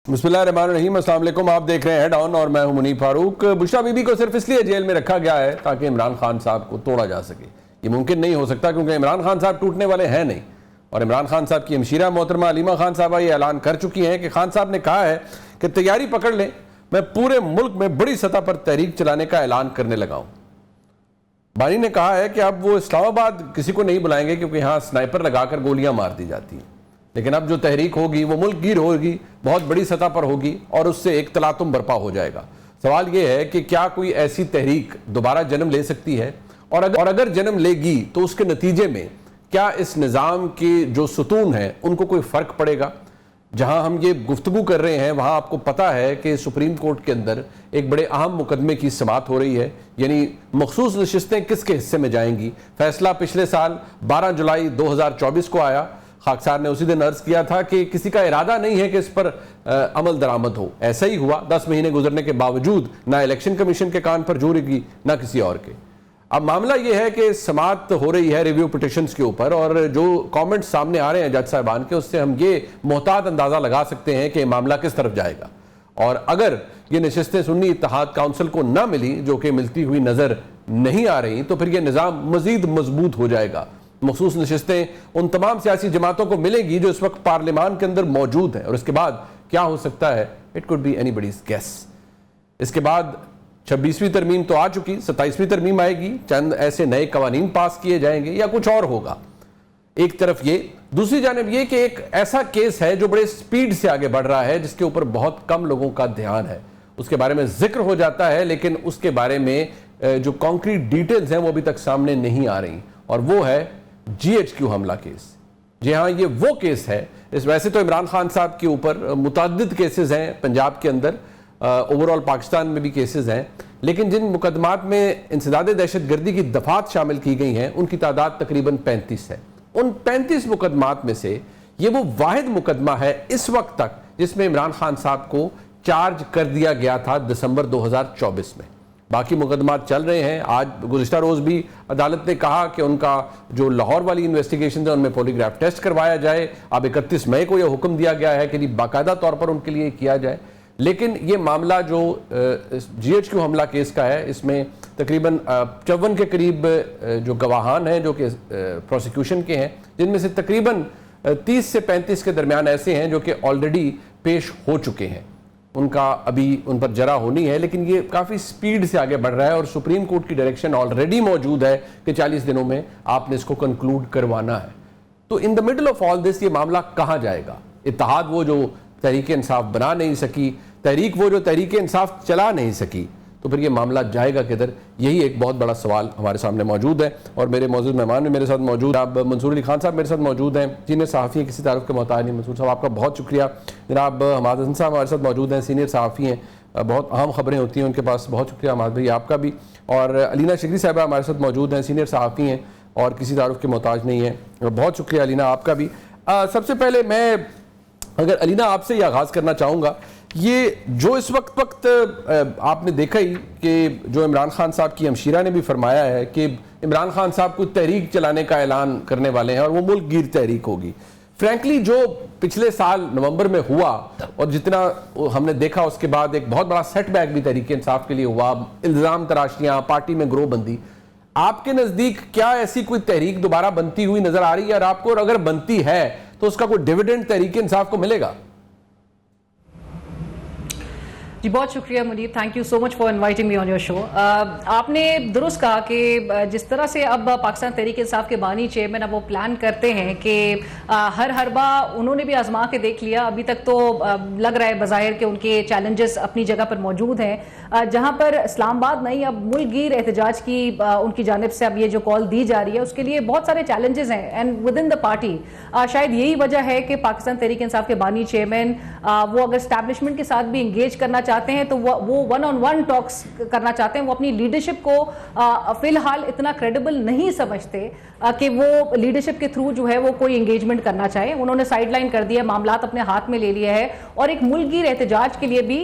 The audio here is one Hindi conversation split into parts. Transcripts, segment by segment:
बिस्मिल्लाहिर्रहमानिर्रहीम, अस्सलाम वालेकुम। आप देख रहे हैं हेड ऑन और मैं हूं मुनीब फारूक। बुशरा बीबी को सिर्फ इसलिए जेल में रखा गया है ताकि इमरान खान साहब को तोड़ा जा सके। ये मुमकिन नहीं हो सकता क्योंकि इमरान खान साहब टूटने वाले हैं नहीं। और इमरान खान साहब की हमशीरा मोहतरमा अलीमा खान साहबा ये ऐलान कर चुकी हैं कि खान साहब ने कहा है कि तैयारी पकड़ लें, मैं पूरे मुल्क में बड़ी सतह पर तहरीक चलाने का ऐलान करने लगा हूँ। बानी ने कहा है कि अब वो इस्लामाबाद किसी को नहीं बुलाएंगे क्योंकि यहाँ स्नाइपर लगाकर गोलियां मार दी जाती हैं, लेकिन अब जो तहरीक होगी वो मुल्क गिर होगी, बहुत बड़ी सतह पर होगी और उससे एक तलातुम बर्पा हो जाएगा। सवाल ये है कि क्या कोई ऐसी तहरीक दोबारा जन्म ले सकती है, और अगर जन्म लेगी तो उसके नतीजे में क्या इस निज़ाम के जो सुतून हैं उनको कोई फ़र्क पड़ेगा। जहां हम ये गुफ्तगू कर रहे हैं वहां आपको पता है कि सुप्रीम कोर्ट के अंदर एक बड़े अहम मुकदमे की समाअत हो रही है, यानी मखसूस नशिस्तें किसके हिस्से में जाएंगी। फैसला पिछले साल 12 जुलाई 2024 को आया। खाकसार ने उसी दिन अर्ज किया था कि किसी का इरादा नहीं है कि इस पर अमल दरामद हो। ऐसा ही हुआ। 10 महीने गुजरने के बावजूद ना इलेक्शन कमीशन के कान पर जू लगी ना किसी और के। अब मामला यह है कि समाअत हो रही है रिव्यू पिटिशंस के ऊपर, और जो कमेंट्स सामने आ रहे हैं जज साहबान के, उससे हम ये मोहतात अंदाजा लगा सकते हैं कि मामला किस तरफ जाएगा। और अगर ये नशिस्तें सुन्नी इत्तेहाद काउंसिल को ना मिली, जो कि मिलती हुई नजर नहीं आ रही, तो फिर यह निज़ाम मजीद मजबूत हो जाएगा। मखसूस नशिस्तें उन तमाम सियासी जमातों को मिलेंगी जो इस वक्त पार्लियामान के अंदर मौजूद है, और इसके बाद क्या हो सकता है, it could be anybody's guess. इसके बाद 26वीं तरमीम तो आ चुकी, 27वीं तरमीम आएगी, चंद ऐसे नए कवानीन पास किए जाएंगे या कुछ और होगा। एक तरफ ये, दूसरी जानिब ये कि एक ऐसा केस है जो बड़े स्पीड से आगे बढ़ रहा है, जिसके ऊपर बहुत कम लोगों का ध्यान है। उसके बारे में जिक्र हो जाता है लेकिन उसके बारे में जो कॉन्क्रीट डिटेल्स हैं वो अभी तक सामने नहीं आ रही, और वो है GHQ हमला केस। जी हाँ, ये वो केस है। इस वैसे तो इमरान खान साहब के ऊपर मुतअद्दिद केसेस हैं पंजाब के अंदर, ओवरऑल पाकिस्तान में भी केसेस हैं, लेकिन जिन मुकदमात में इंसदाद दहशत गर्दी की दफात शामिल की गई हैं उनकी तादाद तकरीबन 35 है। उन 35 मुकदमात में से ये वो वाहिद मुकदमा है इस वक्त तक जिसमें इमरान खान साहब को चार्ज कर दिया गया था दिसंबर 2024 में। बाकी मुकदमात चल रहे हैं। आज गुज़िश्ता रोज़ भी अदालत ने कहा कि उनका जो लाहौर वाली इन्वेस्टिगेशन है उनमें पॉलीग्राफ टेस्ट करवाया जाए। अब 31 मई को यह हुक्म दिया गया है कि बाकायदा तौर पर उनके लिए किया जाए। लेकिन ये मामला जो GHQ हमला केस का है, इसमें तकरीबन 54 के करीब जो गवाहान हैं जो कि प्रोसिक्यूशन के हैं, जिनमें से तकरीबन 30 से 35 के दरमियान ऐसे हैं जो कि ऑलरेडी पेश हो चुके हैं। उनका अभी उन पर जरा होनी है, लेकिन ये काफ़ी स्पीड से आगे बढ़ रहा है और सुप्रीम कोर्ट की डायरेक्शन ऑलरेडी मौजूद है कि 40 दिनों में आपने इसको कंक्लूड करवाना है। तो in the middle of all this ये मामला कहाँ जाएगा। इत्तेहाद वो जो तहरीक इंसाफ बना नहीं सकी, तहरीक वो जो तहरीक इंसाफ चला नहीं सकी, तो फिर ये मामला जाएगा किधर। यही एक बहुत बड़ा सवाल हमारे सामने मौजूद है। और मेरे मौजूद मेहमान भी मेरे साथ मौजूद, आप मंसूर अली खान साहब मेरे साथ मौजूद हैं, सीनियर सहाफ़ी हैं, किसी तारुफ के मोहताज नहीं। मंसूर साहब आपका बहुत शुक्रिया। जनाब हमाद हसन साहब हमारे साथ मौजूद हैं, सीनियर सहाफ़ी हैं, बहुत अहम खबरें होती हैं उनके पास, बहुत शुक्रिया हमाद भाई आपका भी। और अलीना शिगरी साहबा हमारे साथ मौजूद हैं, सीनियर सहाफ़ी हैं और किसी तारुफ के मोहताज नहीं है, बहुत शुक्रिया अलीना आपका भी। सबसे पहले मैं अगर अलीना आपसे ये आगाज़ करना चाहूँगा, ये जो इस वक्त आपने देखा ही कि जो इमरान खान साहब की हमशीरा ने भी फरमाया है कि इमरान खान साहब को तहरीक चलाने का ऐलान करने वाले हैं और वो मुल्क गिर तहरीक होगी। फ्रैंकली जो पिछले साल नवंबर में हुआ और जितना हमने देखा, उसके बाद एक बहुत बड़ा सेटबैक भी तहरीक इंसाफ के लिए हुआ, इल्ज़ाम तराशियाँ, पार्टी में ग्रोहबंदी। आपके नज़दीक क्या ऐसी कोई तहरीक दोबारा बनती हुई नजर आ रही है, और आपको और अगर बनती है तो उसका कोई डिविडेंड तहरीक इंसाफ को मिलेगा? जी बहुत शुक्रिया Munib, thank you so much for inviting me on your show. आपने दुरुस्त कहा कि जिस तरह से अब पाकिस्तान तहरीक इंसाफ के बानी चेयरमैन अब वो प्लान करते हैं कि हर हरबा उन्होंने भी आजमा के देख लिया। अभी तक तो लग रहा है बज़ाहिर कि उनके चैलेंजेस अपनी जगह पर मौजूद हैं। जहां पर इस्लामाबाद नहीं, अब मुल्क गिर एहतजाज की उनकी जानिब से अब ये जो कॉल दी जा रही है उसके लिए बहुत सारे चैलेंजेस हैं and with in the party. शायद यही वजह है कि पाकिस्तान तहरीक इंसाफ के बानी चेयरमैन वो अगर एस्टैब्लिशमेंट के साथ भी इंगेज करना चाहते हैं तो वो वन ऑन वन टॉक्स करना चाहते हैं। वो अपनी लीडरशिप को फिलहाल इतना क्रेडिबल नहीं समझते कि वो लीडरशिप के थ्रू जो है वो कोई एंगेजमेंट करना चाहे। उन्होंने साइडलाइन कर दिया, मामलात अपने हाथ में ले लिया है और एक मुल्कगीर एहतजाज के लिए भी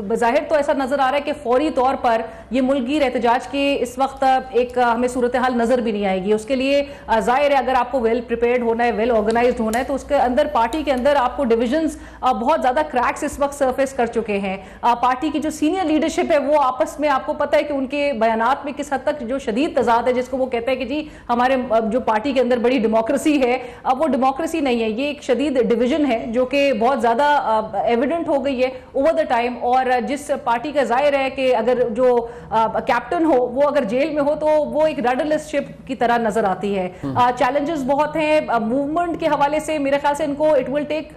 बज़ाहिर तो ऐसा नजर आ रहा है कि फौरी तौर पर ये मुल्कगीर एहतजाज के इस वक्त एक हमें सूरत हाल नजर भी नहीं आएगी। उसके लिए जाहिर है अगर आपको वेल प्रिपेयर्ड होना है, वेल ऑर्गेनाइज्ड होना है, तो उसके अंदर पार्टी के अंदर आपको डिविजन्स बहुत ज्यादा क्रैक्स इस वक्त सरफेस कर चुके हैं। पार्टी की जो सीनियर लीडरशिप है वो आपस में आपको पता है कि उनके बयानात में किस हद तक जो शदीद तजाद है, जिसको वो कहते हैं कि जी हमारे जो पार्टी के अंदर बड़ी डेमोक्रेसी है, अब वो डेमोक्रेसी नहीं है, ये एक शदीद डिवीजन है जो कि बहुत ज्यादा एविडेंट हो गई है ओवर द टाइम। और जिस पार्टी का जाहिर है कि अगर जो कैप्टन हो वो अगर जेल में हो तो वो एक रडरलेस शिप की तरह नजर आती है। चैलेंजेस बहुत हैं मूवमेंट के हवाले से। मेरे ख्याल से इनको it will take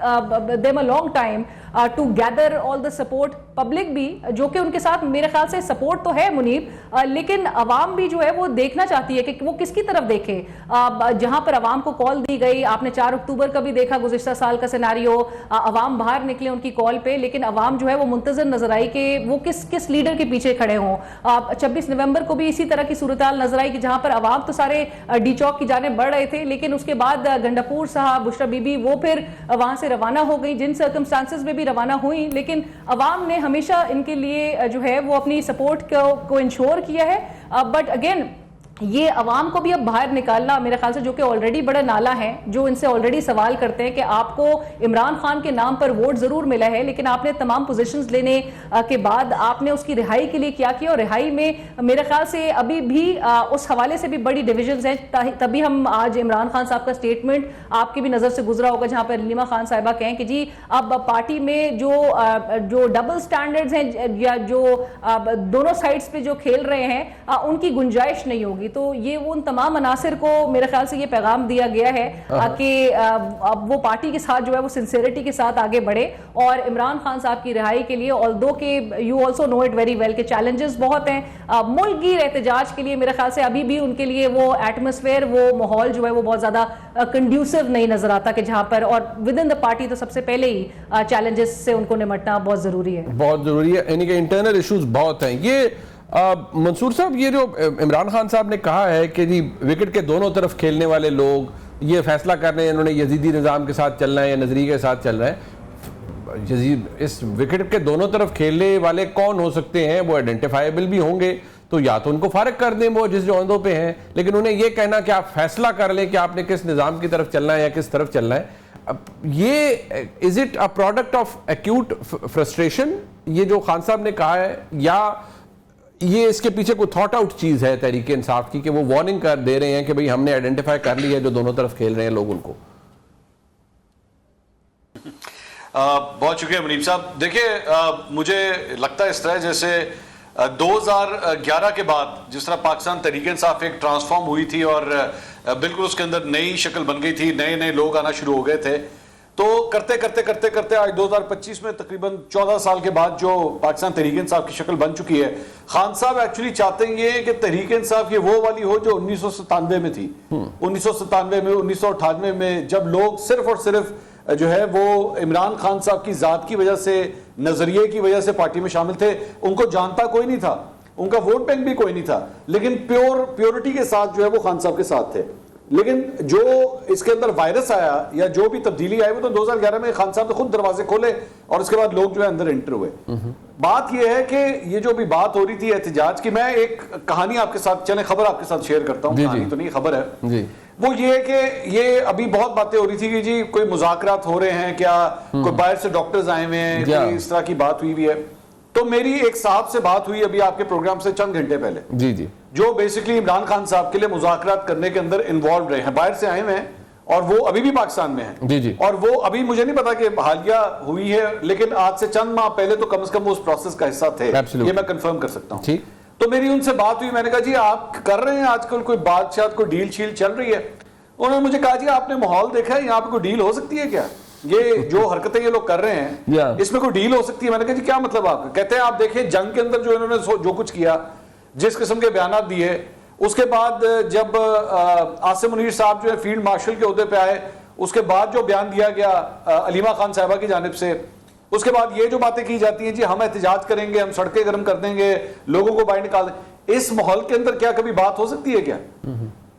them a long time to gather all the support. Public भी जो कि उनके साथ मेरे ख्याल से सपोर्ट तो है मुनीब, लेकिन अवाम भी जो है वो देखना चाहती है कि वो किसकी तरफ देखे। जहां पर अवाम को कॉल दी गई, आपने 4 अक्टूबर का भी देखा गुज़िश्ता साल का सिनारियो, अवाम बाहर निकले उनकी कॉल पे, लेकिन अवाम जो है वो मुंतजर नजर आई कि वो किस लीडर के पीछे खड़े हों। 26 नवंबर को भी इसी तरह की सूरत हाल नजर आई कि जहां पर अवाम तो सारे डी चौक की जाने बढ़ रहे थे, लेकिन उसके बाद गंडापुर साहब, बुशरा बीबी वो फिर वहां से रवाना हो गई, जिन सर्कमस्टांसेस में भी रवाना हुई, लेकिन अवाम ने हमेशा इनके लिए जो है वो अपनी सपोर्ट को इंश्योर किया है। बट अगेन ये अवाम को भी अब बाहर निकालना मेरे ख्याल से, जो कि ऑलरेडी बड़ा नाला है, जो इनसे ऑलरेडी सवाल करते हैं कि आपको इमरान खान के नाम पर वोट जरूर मिला है, लेकिन आपने तमाम पोजीशंस लेने के बाद आपने उसकी रिहाई के लिए क्या किया। और रिहाई में मेरे ख्याल से अभी भी उस हवाले से भी बड़ी डिविजन्स हैं। तभी हम आज इमरान खान साहब का स्टेटमेंट आपकी भी नजर से गुजरा होगा जहां पर नीमा खान साहिबा कहें कि जी अब पार्टी में जो डबल स्टैंडर्ड्स हैं या जो दोनों साइड्स पे जो खेल रहे हैं उनकी गुंजाइश नहीं होगी। तो ये वो उन तमाम अनासिर को मेरे ख्याल से ये पैगाम दिया गया है कि अब वो पार्टी के साथ जो है वो सिंसियरिटी के साथ आगे बढ़े और इमरान खान साहब की रिहाई के लिए, ऑल्दो के you also know it very well के चैलेंजेस बहुत हैं मुल्कगीर एहतजाज के लिए, मेरे ख्याल से अभी भी उनके लिए वो एटमॉस्फेयर, वो माहौल जो है वो बहुत ज्यादा कंड्यूसिव नहीं नजर आता कि जहां पर, और विद इन द पार्टी तो सबसे पहले ही चैलेंजेस से उनको निपटना बहुत जरूरी है, बहुत जरूरी है। यानी कि इंटरनल इश्यूज बहुत हैं। ये मंसूर साहब, ये जो इमरान खान साहब ने कहा है कि जी विकेट के दोनों तरफ खेलने वाले लोग ये फैसला कर रहे हैं इन्होंने यजीदी निज़ाम के साथ चलना है या नजरिए के साथ चल रहे हैं, इस विकेट के दोनों तरफ खेलने वाले कौन हो सकते हैं? वो आइडेंटिफाइबल भी होंगे तो या तो उनको फारग कर दें वो जिस जोंदों पे हैं, लेकिन उन्हें ये कहना कि आप फैसला कर लें कि आपने किस निज़ाम की तरफ चलना है या किस तरफ चलना है, ये is it a product of acute frustration ये जो खान साहब ने कहा है, या ये इसके पीछे कोई थॉट आउट चीज है तहरीक इंसाफ की कि वो वार्निंग कर दे रहे हैं कि भाई हमने आइडेंटिफाई कर लिया है जो दोनों तरफ खेल रहे हैं लोग उनको? बहुत शुक्रिया मुनीब साहब। देखिए मुझे लगता है इस तरह जैसे 2011 के बाद जिस तरह पाकिस्तान तहरीक इंसाफ एक ट्रांसफॉर्म हुई थी और बिल्कुल उसके अंदर नई शक्ल बन गई थी, नए नए लोग आना शुरू हो गए थे, तो करते करते करते करते आज 2025 में तकरीबन 14 साल के बाद जो पाकिस्तान तहरीक इंसाफ की शक्ल बन चुकी है, खान साहब एक्चुअली चाहते हैं ये कि तहरीक इंसाफ ये वो वाली हो जो 1997 में थी। 1997 में, 1998 में, जब लोग सिर्फ और सिर्फ जो है वो इमरान खान साहब की जात की वजह से, नजरिए की वजह से पार्टी में शामिल थे, उनको जानता कोई नहीं था, उनका वोट बैंक भी कोई नहीं था, लेकिन प्योरिटी के साथ जो है वो खान साहब के साथ थे। लेकिन जो इसके अंदर वायरस आया या जो भी तब्दीली आई वो तो 2011 में खान साहब ने खुद दरवाजे खोले और उसके बाद लोग जो है अंदर एंटर हुए। बात यह है कि ये जो भी बात हो रही थी एहतजाज की, मैं एक कहानी आपके साथ, चले खबर आपके साथ शेयर करता हूँ, कहानी तो नहीं खबर है जी। वो ये है कि ये अभी बहुत बातें हो रही थी कि जी कोई मुज़ाकरात हो रहे हैं क्या, कोई बाहर से डॉक्टर्स आए हुए हैं, कोई इस तरह की बात हुई है। तो मेरी एक साहब से बात हुई अभी आपके प्रोग्राम से चंद घंटे पहले जी जी, जो बेसिकली इमरान खान साहब के लिए मुज़ाकरात करने के अंदर इन्वॉल्व रहे हैं, बाहर से आए हुए हैं और वो अभी भी पाकिस्तान में हैं जी जी। और वो अभी मुझे नहीं पता कि हालिया हुई है, लेकिन आज से चंद माह पहले तो कम से कम उस प्रोसेस का हिस्सा थे, ये मैं कंफर्म कर सकता हूँ। तो मेरी उनसे बात हुई, मैंने कहा जी आप कर रहे हैं आजकल कोई बातचीत, कोई डील शील चल रही है? उन्होंने मुझे कहा जी आपने माहौल देखा है, यहाँ पे कोई डील हो सकती है क्या? ये जो हरकतें ये लोग कर रहे हैं इसमें कोई डील हो सकती है? मैंने कहा जी क्या मतलब आपका? कहते हैं आप देखिए जंग के अंदर जो इन्होंने जो कुछ किया, जिस किस्म के बयान दिए, उसके बाद जब आसिम मुनीर साहब जो है फील्ड मार्शल के ओहदे पे आए, उसके बाद जो बयान दिया गया अलीमा खान साहिबा की जानिब से, उसके बाद ये जो बातें की जाती हैं जी हम एहतजाज करेंगे, हम सड़कें गर्म कर देंगे, लोगों को बाहर निकाल देंगे, इस माहौल के अंदर क्या कभी बात हो सकती है क्या?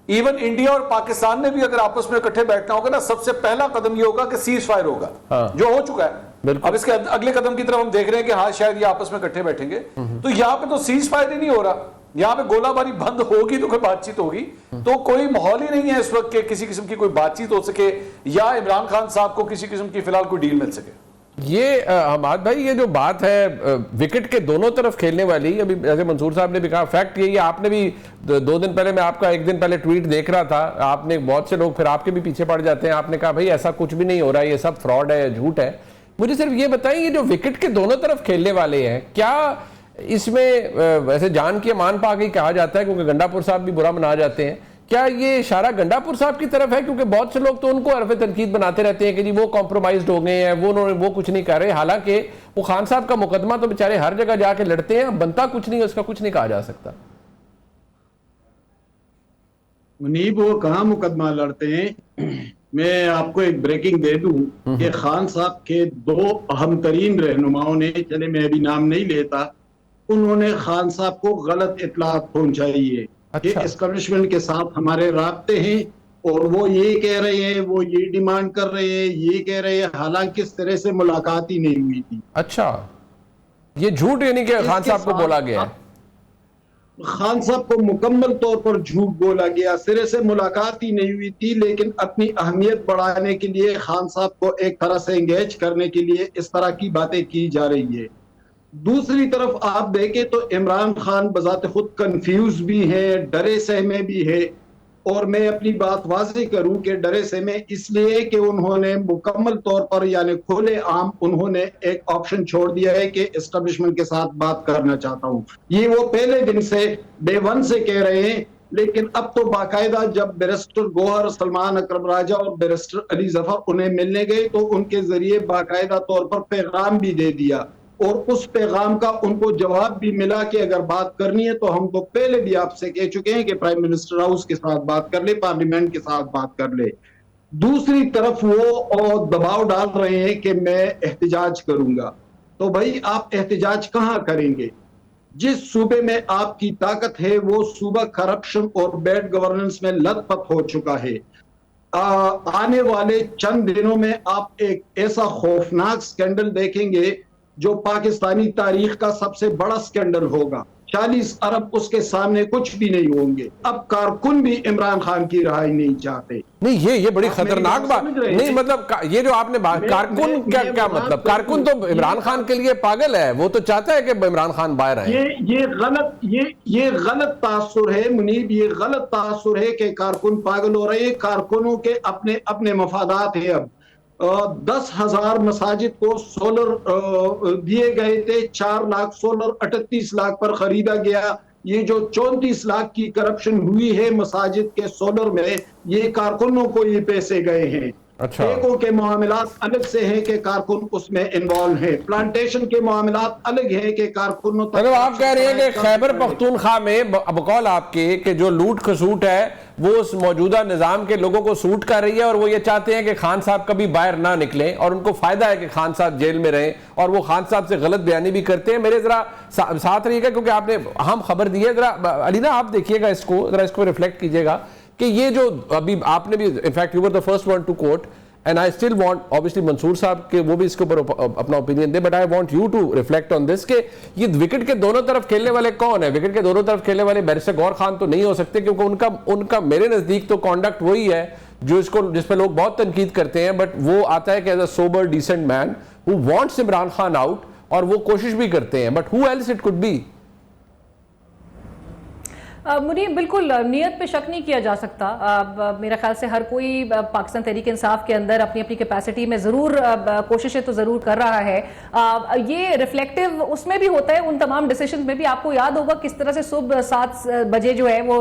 इवन इंडिया और पाकिस्तान ने भी अगर आपस में इकट्ठे बैठना होगा ना, सबसे पहला कदम ये होगा कि सीज फायर होगा, जो हो चुका है। अब इसके अगले कदम की तरफ हम देख रहे हैं कि हाँ शायद ये आपस में इकट्ठे बैठेंगे। तो यहाँ पे तो सीज फायर ही नहीं हो रहा, यहाँ पे गोलाबारी बंद होगी तो कोई बातचीत होगी। तो कोई माहौल ही नहीं है इस वक्त के किसी किस्म की कोई बातचीत हो सके या इमरान खान साहब को किसी किस्म की फिलहाल कोई डील मिल सके। ये हमाद भाई, ये जो बात है विकेट के दोनों तरफ खेलने वाली, अभी जैसे मंसूर साहब ने भी कहा, फैक्ट यही है, आपने भी 2 दिन पहले, मैं आपका 1 दिन पहले ट्वीट देख रहा था, आपने, बहुत से लोग फिर आपके भी पीछे पड़ जाते हैं, आपने कहा भाई ऐसा कुछ भी नहीं हो रहा है, ये सब फ्रॉड है, झूठ है। मुझे सिर्फ ये बताइए, ये जो विकेट के दोनों तरफ खेलने वाले हैं, क्या इसमें वैसे जान के मान पा के कहा जाता है, क्योंकि गंडापुर साहब भी बुरा मना जाते हैं, क्या ये इशारा गंडापुर साहब की तरफ है? क्योंकि बहुत से लोग तो उनको हरफ तनकीद बनाते रहते हैं कि जी वो कॉम्प्रोमाइज्ड हो गए हैं, वो कुछ नहीं कर रहे, हालांकि वो खान साहब का मुकदमा तो बेचारे हर जगह जाके लड़ते हैं, बनता कुछ नहीं, उसका कुछ नहीं कहा जा सकता। मुनीब, वो कहाँ मुकदमा लड़ते हैं? मैं आपको एक ब्रेकिंग दे दूं कि खान साहब के 2 अहम तरीन रहनुमाओं ने, चले मैं अभी नाम नहीं लेता, उन्होंने खान साहब को गलत इत्तलात पहुंचाई है कि एस्टेब्लिशमेंट के साथ हमारे राब्ते हैं और वो ये कह रहे हैं, वो ये डिमांड कर रहे हैं, ये कह रहे हैं, हालांकि इस तरह से मुलाकात ही नहीं हुई थी। अच्छा, ये झूठ यानी कि खान साहब को बोला गया है? खान साहब को मुकम्मल तौर पर झूठ बोला गया, सिरे से मुलाकात ही नहीं हुई थी, लेकिन अपनी अहमियत बढ़ाने के लिए, खान साहब को एक तरह से एंगेज करने के लिए इस तरह की बातें की जा रही है। दूसरी तरफ आप देखें तो इमरान खान बजाते खुद कंफ्यूज भी है, डरे सहमे भी है, और मैं अपनी बात वाज़ेह करूं कि डरे सहमे इसलिए कि उन्होंने मुकम्मल तौर पर, यानी खुले आम, उन्होंने एक ऑप्शन छोड़ दिया है कि एस्टेब्लिशमेंट के साथ बात करना चाहता हूं। ये वो पहले दिन से, डे 1 से कह रहे हैं, लेकिन अब तो बाकायदा जब बैरिस्टर गौहर, सलमान अकरम राजा और बैरिस्टर अली जफर उन्हें मिलने गए तो उनके जरिए बाकायदा तौर पर पैगाम भी दे दिया, और उस पैगाम का उनको जवाब भी मिला कि अगर बात करनी है तो हम तो पहले भी आपसे कह चुके हैं कि प्राइम मिनिस्टर हाउस के साथ बात कर ले, पार्लियामेंट के साथ बात कर ले। दूसरी तरफ वो दबाव डाल रहे हैं कि मैं एहतजाज करूंगा। तो भाई आप एहतजाज कहां करेंगे? जिस सूबे में आपकी ताकत है वो सूबा करप्शन और बैड गवर्नेंस में लथपथ हो चुका है। आने वाले चंद दिनों में आप एक ऐसा खौफनाक स्कैंडल देखेंगे जो पाकिस्तानी तारीख का सबसे बड़ा स्कैंडल होगा। 40 अरब उसके सामने कुछ भी नहीं होंगे। अब कारकुन भी इमरान खान की रहाई नहीं चाहते। नहीं, ये बड़ी खतरनाक बात नहीं, मतलब ये जो आपने बात, कारकुन क्या मतलब? कारकुन तो इमरान खान के लिए पागल है, वो तो चाहता है कि इमरान खान बाहर आए। ये गलत तासुर है मुनीब, ये गलत तासुर है कि कारकुन पागल हो रहे हैं। कारकुनों के अपने अपने मफादात है। अब 10,000 मसाजिद को सोलर दिए गए थे, 4 लाख सोलर 38 लाख पर खरीदा गया। ये जो 34 लाख की करप्शन हुई है मसाजिद के सोलर में, ये कारकुनों को ये पैसे गए हैं। अच्छा, ठेकों के मामलात अलग से हैं कि कारकुन उसमें इन्वॉल्व है, प्लांटेशन के मामलात अलग हैं कि कारकुनों तक। मतलब आप कह रहे हैं कि खैबर पख्तूनख्वा में बकौल आपके कि जो लूट खसूट है वो उस मौजूदा निजाम के लोगों को सूट कर रही है, और वो ये चाहते हैं कि खान साहब कभी बाहर ना निकलें, और उनको फायदा है कि खान साहब जेल में रहें, और वो खान साहब से गलत बयानी भी करते हैं। मेरे जरा साथ रहिएगा क्योंकि आपने अहम खबर दी है। जरा अलीना आप देखिएगा इसको, जरा इसको रिफ्लेक्ट कीजिएगा कि ये जो अभी आपने भी, in fact you were the first one to quote, and I still want, obviously Mansoor साहब के वो भी इसके ऊपर अपना ओपिनियन दे, but I want you to reflect on this कि ये विकेट के दोनों तरफ खेलने वाले कौन है? विकेट के दोनों तरफ खेलने वाले बैरिस्टर गौहर खान तो नहीं हो सकते, क्योंकि उनका मेरे नजदीक तो कॉन्डक्ट वही है जिस पे लोग बहुत तनकीद करते हैं, बट वो आता है कि as a sober decent man who wants Imran Khan out, और वो कोशिश भी करते हैं, but who else it could be? Munib, बिल्कुल नीयत पे शक नहीं किया जा सकता। मेरा ख्याल से हर कोई पाकिस्तान तहरीक इंसाफ के अंदर अपनी अपनी कैपेसिटी में ज़रूर कोशिशें तो ज़रूर कर रहा है। ये रिफ्लेक्टिव उसमें भी होता है, उन तमाम डिसीजन में भी। आपको याद होगा किस तरह से सुबह 7 बजे जो है वो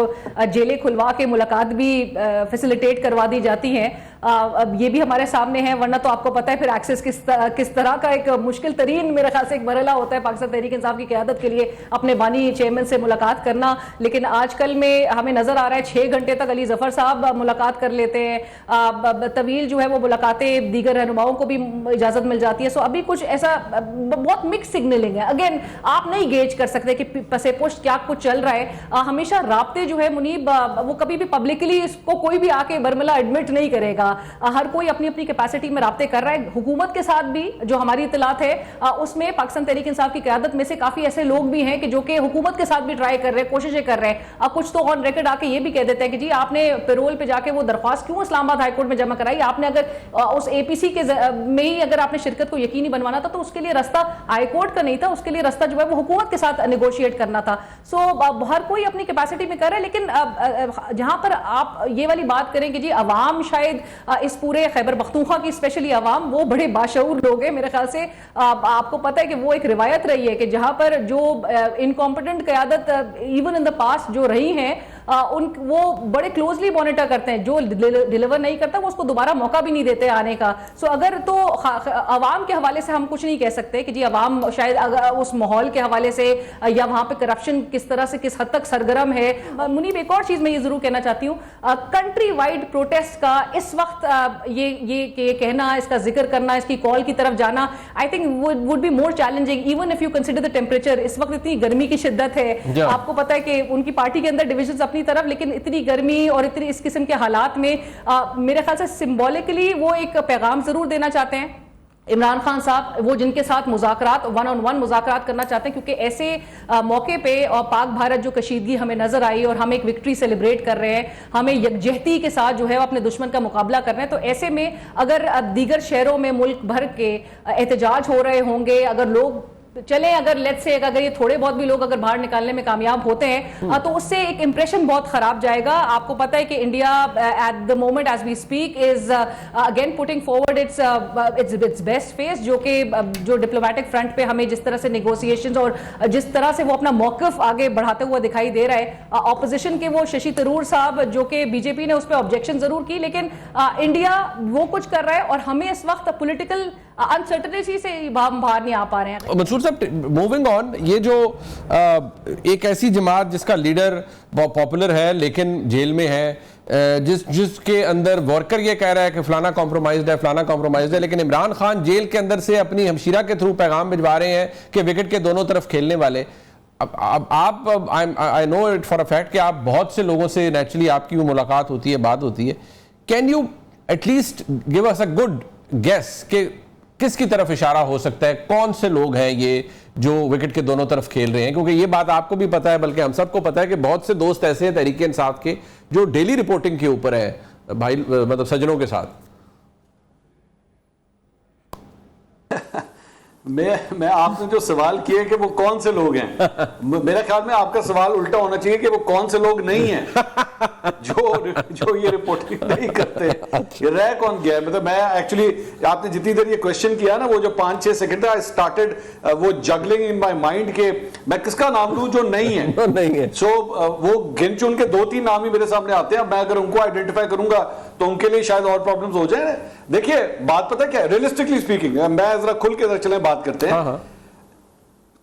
जेलें खुलवा के मुलाकात भी फैसिलिटेट करवा दी जाती हैं। अब ये भी हमारे सामने है, वरना तो आपको पता है फिर एक्सेस किस तरह का एक मुश्किल तरीन मेरे ख्याल से एक मरहला होता है पाकिस्तान तहरीक इंसाफ की क़यादत के लिए अपने बानी चेयरमैन से मुलाकात करना। लेकिन आजकल में हमें नजर आ रहा है 6 घंटे तक अली जफर साहब मुलाकात कर लेते हैं, तवील जो है वो मुलाकातें दीगर रहनुमाओं को भी इजाजत मिल जाती है। सो अभी कुछ ऐसा बहुत मिक्स सिग्नलिंग है। अगेन आप नहीं गेज कर सकते कि पसे पुष्ट क्या कुछ चल रहा है। हमेशा राब्ते जो है मुनीब वो कभी भी पब्लिकली इसको कोई भी आके बरमला एडमिट नहीं करेगा। हर कोई अपनी अपनी कैपेसिटी में राब्ते कर रहा है। हुकूमत के साथ भी जो हमारी इतलात है उसमें पाकिस्तान तहरीक इंसाफ की क़यादत में से काफी ऐसे लोग भी हैं कि जो कि हुकूमत के साथ भी ट्राई कर रहे हैं, कोशिशें कर रहे हैं। कुछ तो ऑन रिकॉर्ड आके ये भी कह देते हैं कि जी आपने पेरोल पे जाके वो दरख्वास्त क्यों इस्लामाबाद हाईकोर्ट में जमा कराई, आपने अगर उस एपीसी के में ही अगर आपने शिरकत को यकीनी बनवाना था तो उसके लिए रास्ता हाईकोर्ट का नहीं था, उसके लिए रास्ता जो है वो हुकूमत के साथ नेगोशिएट करना था। सो हर कोई अपनी कैपेसिटी में कर रहा है। लेकिन जहां पर आप ये वाली बात करें कि जी अवाम शायद इस पूरे खैबर पख्तूनख्वा की स्पेशली अवाम वो बड़े बाशऊर लोग हैं मेरे ख्याल से। आपको पता है कि वो एक रिवायत रही है कि जहां पर जो इनकॉम्पिटेंट क़यादत इवन इन द पास्ट जो रही हैं वो बड़े क्लोजली मॉनिटर करते हैं, जो डिलीवर नहीं करता वो उसको दोबारा मौका भी नहीं देते आने का। सो अगर तो अवाम के हवाले से हम कुछ नहीं कह सकते कि जी अवाम शायद अगर उस माहौल के हवाले से या वहां पे करप्शन किस तरह से किस हद तक सरगर्म है। मुनीब एक और चीज मैं ये जरूर कहना चाहती हूँ, कंट्री वाइड प्रोटेस्ट का इस वक्त ये कहना, इसका जिक्र करना, इसकी कॉल की तरफ जाना I think would be more challenging even if you consider the temperature. इस वक्त इतनी गर्मी की शिद्दत है, आपको पता है कि उनकी पार्टी के अंदर डिविजन अपनी तरफ, लेकिन इतनी गर्मी और इतनी इस किस्म के हालात में मेरे ख्याल से सिंबॉलिकली वो एक पैगाम जरूर देना चाहते हैं इमरान खान साहब, वो जिनके साथ मुज़ाकरात 1-on-1 मुज़ाकरात करना चाहते हैं, क्योंकि ऐसे मौके पे और पाक भारत जो कशीदगी हमें नजर आई और हम एक विक्ट्री सेलिब्रेट कर रहे हैं, हमें यकजहती के साथ जो है अपने दुश्मन का मुकाबला कर रहे हैं। तो ऐसे में अगर दीगर शहरों में मुल्क भर के एहतजाज हो रहे होंगे, अगर लोग चलें, अगर लेट्स से अगर ये थोड़े बहुत भी लोग अगर बाहर निकालने में कामयाब होते हैं तो उससे एक इंप्रेशन बहुत खराब जाएगा। आपको पता है कि India at the moment as we speak is again putting forward its best face, जो डिप्लोमेटिक फ्रंट पे हमें जिस तरह से नेगोशिएशंस और जिस तरह से वो अपना मौकफ आगे बढ़ाते हुआ दिखाई दे रहा है। ऑपोजिशन के वो शशि थरूर साहब जो कि बीजेपी ने उस पर ऑब्जेक्शन जरूर की, लेकिन इंडिया वो कुछ कर रहा है और हमें इस वक्त पॉलिटिकल अनसर्टेनिटी से बाहर नहीं आ पा रहे हैं। मंसूर साहब, मूविंग ऑन, ये जो एक ऐसी जमात जिसका लीडर बहुत पॉपुलर है लेकिन जेल में है, जिसके अंदर वर्कर ये कह रहा है कि फलाना कॉम्प्रोमाइज्ड है, फलाना कॉम्प्रोमाइज्ड है, लेकिन इमरान खान जेल के अंदर से अपनी हमशीरा के थ्रू पैगाम भिजवा रहे हैं कि विकेट के दोनों तरफ खेलने वाले। अब आप I know it for a fact कि आप बहुत से लोगों से नेचुरली आपकी वो मुलाकात होती है, बात होती है। Can you at least give us a good guess कि किसकी तरफ इशारा हो सकता है, कौन से लोग हैं ये जो विकेट के दोनों तरफ खेल रहे हैं? क्योंकि ये बात आपको भी पता है, बल्कि हम सबको पता है कि बहुत से दोस्त ऐसे हैं तहरीक इंसाफ के जो डेली रिपोर्टिंग के ऊपर है भाई, मतलब सज्जनों के साथ। मैं आपने जो सवाल किए कि वो कौन से लोग हैं, मेरे ख्याल में आपका सवाल उल्टा होना चाहिए कि वो कौन से लोग नहीं हैं जो ये रिपोर्टिंग नहीं करते, ये रह कौन गया। मतलब मैं एक्चुअली आपने जितनी देर ये क्वेश्चन किया ना, वो जो 5-6 सेकंड आई स्टार्टेड वो जगलिंग इन माय माइंड के मैं किसका नाम लूं जो नहीं है। नहीं है। सो वो गिन चुन के 2-3 नाम ही मेरे सामने आते हैं। मैं अगर उनको आइडेंटिफाई करूंगा तो उनके लिए शायद और प्रॉब्लम्स हो जाए। देखिए बात पता क्या है, रियलिस्टिकली स्पीकिंग, मैं जरा खुल के चले बात करते हैं। हाँ।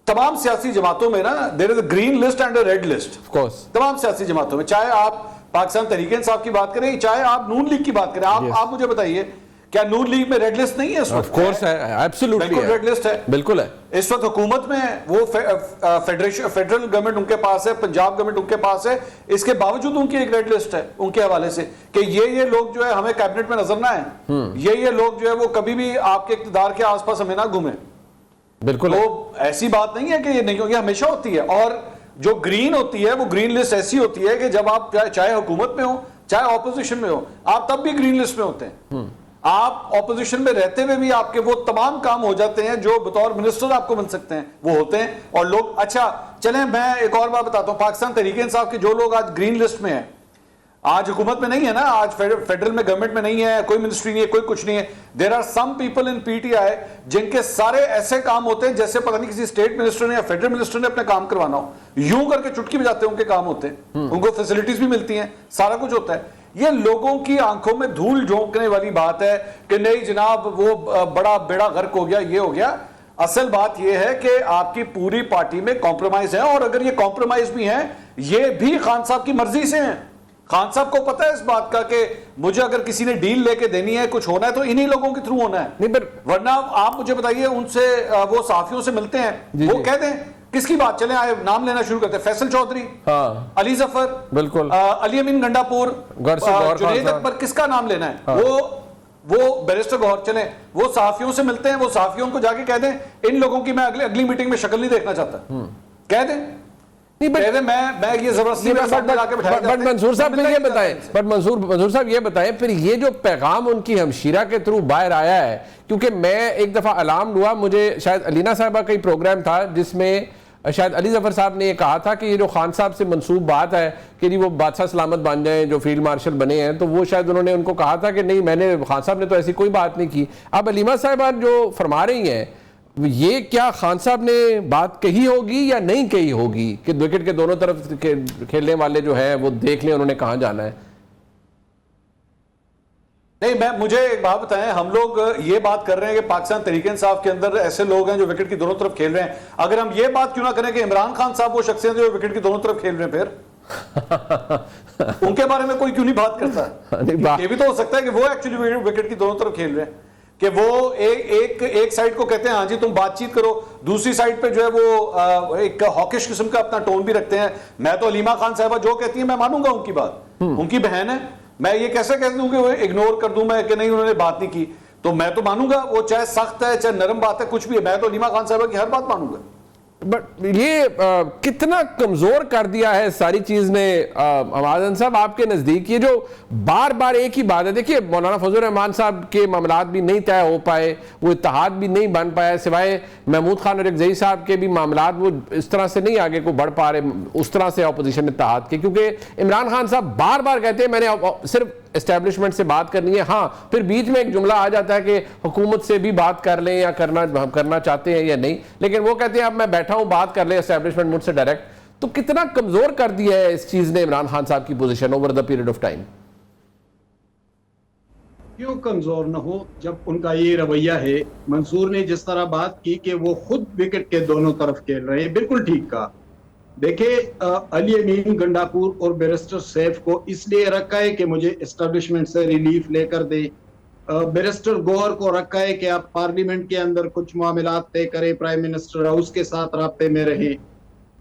तमाम सियासी जमातों में ना there is a green list and a red list. Of course तमाम सियासी जमातों में, चाहे आप पाकिस्तान तहरीक इंसाफ की बात करें, चाहे आप नून लीग की बात करें, आप मुझे बताइए क्या नून लीग में रेड लिस्ट नहीं है? ऑफ कोर्स है, एब्सोल्युटली बिल्कुल रेड लिस्ट है, बिल्कुल है। इस वक्त हुकूमत में वो फेडरल गवर्नमेंट उनके पास है, पंजाब गवर्नमेंट उनके पास है, इसके बावजूद उनकी एक रेड लिस्ट है उनके हवाले से कि ये लोग जो है हमें कैबिनेट में नजर ना आए, ये लोग जो है वो कभी भी आपके इख्तिदार के आसपास हमें ना घूमे। बिल्कुल। तो ऐसी बात नहीं है कि ये नहीं, ये हमेशा होती है। और जो ग्रीन होती है वो ग्रीन लिस्ट ऐसी होती है कि जब आप चाहे हुकूमत में हो चाहे ऑपोजिशन में हो, आप तब भी ग्रीन लिस्ट में होते हैं। आप ऑपोजिशन में रहते हुए भी आपके वो तमाम काम हो जाते हैं जो बतौर मिनिस्टर आपको बन सकते हैं, वो होते हैं। और लोग, अच्छा चलें मैं एक और बात बताता हूं, पाकिस्तान तहरीक इंसाफ के जो लोग आज ग्रीन लिस्ट में हैं, आज हुकूमत में नहीं है ना, आज फेडरल में गवर्नमेंट में नहीं है, कोई मिनिस्ट्री नहीं है, कोई कुछ नहीं है। There are some people in PTI जिनके सारे ऐसे काम होते हैं जैसे पता नहीं किसी स्टेट मिनिस्टर ने या फेडरल मिनिस्टर ने अपने काम करवाना हो, यूं करके चुटकी बजाते हैं उनके काम होते हैं, उनको फैसिलिटीज भी मिलती हैं, सारा कुछ होता है। ये लोगों की आंखों में धूल झोंकने वाली बात है कि नहीं जनाब वो बड़ा बेड़ा गर्क हो गया, ये हो गया। असल बात यह है कि आपकी पूरी पार्टी में कॉम्प्रोमाइज है, और अगर ये कॉम्प्रोमाइज भी हैं, ये भी खान साहब की मर्जी से हैं। खान साहब को पता है इस बात का कि मुझे अगर किसी ने डील लेके देनी है, कुछ होना है, तो इन्हीं लोगों के थ्रू होना है। नहीं पर वरना आप मुझे बताइए, उनसे वो साफियों से मिलते हैं, वो कह दें किसकी बात, चले आए नाम लेना शुरू करते हैं, फैसल चौधरी, हाँ, अली जफर, बिल्कुल, अली अमीन गंडापुर, जुनैद अकबर, किसका नाम लेना है? हाँ। वो बैरिस्टर गौहर, चले वो साफियों से मिलते हैं, वो साफियों को जाके कह दें इन लोगों की मैं अगली मीटिंग में शक्ल नहीं देखना चाहता, कह दें। मैं ये जबरदस्ती बट मंसूर साहब फिर ये बताएं, बट मंसूर साहब ये बताएं फिर ये जो पैगाम उनकी हमशीरा के थ्रू बाहर आया है, क्योंकि मैं एक दफा अलार्म हुआ, मुझे शायद अलीना साहिबा का ही प्रोग्राम था जिसमें शायद अली जफर साहब ने ये कहा था कि ये जो खान साहब से मंसूब बात है कि जी वो बादशाह सलामत बन जाए, जो फील्ड मार्शल बने हैं, तो वो शायद उन्होंने उनको कहा था कि नहीं, मैंने खान साहब ने तो ऐसी कोई बात नहीं की। अब अलीमा साहिबा जो फरमा रही हैं, ये क्या खान साहब ने बात कही होगी या नहीं कही होगी कि विकेट के दोनों तरफ के खेलने वाले जो है वो देख लें उन्होंने कहां जाना है? नहीं, मुझे एक बात बताएं, हम लोग ये बात कर रहे हैं कि पाकिस्तान तहरीक इंसाफ के अंदर ऐसे लोग हैं जो विकेट की दोनों तरफ खेल रहे हैं। अगर हम ये बात क्यों ना करें कि इमरान खान साहब वो शख्सियत जो विकेट की दोनों तरफ खेल रहे हैं, फिर उनके बारे में कोई क्यों नहीं बात करता? ये भी तो हो सकता है कि वो एक्चुअली विकेट की दोनों तरफ खेल रहे हैं, कि वो एक साइड को कहते हैं हाँ जी तुम बातचीत करो, दूसरी साइड पे जो है वो एक हॉकिश किस्म का अपना टोन भी रखते हैं। मैं तो अलीमा खान साहबा जो कहती है मैं मानूंगा उनकी बात, उनकी बहन है, मैं ये कैसे कह दूं कि वो इग्नोर कर दूं मैं कि नहीं उन्होंने बात नहीं की, तो मैं तो मानूंगा, वो चाहे सख्त है चाहे नरम बात है, कुछ भी है, मैं तो अलीमा खान साहबा की हर बात मानूंगा। बट ये कितना कमजोर कर दिया है सारी चीज ने महाजन साहब आपके नजदीक? ये जो बार बार एक ही बात है, देखिए मौलाना फजल रहमान साहब के मामलात भी नहीं तय हो पाए, वो इत्तेहाद भी नहीं बन पाया, सिवाय महमूद खान और एकजई साहब के भी मामलात वो इस तरह से नहीं आगे को बढ़ पा रहे उस तरह से अपोजिशन इत्तेहाद के, क्योंकि इमरान खान साहब बार बार कहते हैं मैंने सिर्फ एस्टेब्लिशमेंट से बात करनी है। हाँ, फिर बीच में एक जुमला आ जाता है कि हुकूमत से भी बात कर लें या करना चाहते हैं या नहीं, लेकिन वो कहते हैं अब मैं बैठा हूं बात कर ले एस्टेब्लिशमेंट मुझसे डायरेक्ट। तो कितना कमजोर कर दिया है इस चीज ने इमरान खान साहब की position over the period of time? क्यों कमजोर न हो जब उनका ये रवैया है। मंसूर ने जिस तरह बात की कि वो खुद विकेट के दोनों तरफ खेल रहे हैं, बिल्कुल ठीक कहा। देखिए, अली अमीन गंडापुर और बैरिस्टर सैफ को इसलिए रखा है कि मुझे एस्टेब्लिशमेंट से रिलीफ लेकर दे। बैरिस्टर गौहर को रखा है कि आप पार्लियामेंट के अंदर कुछ मामलात तय करें, प्राइम मिनिस्टर हाउस के साथ राब्ते में रहें।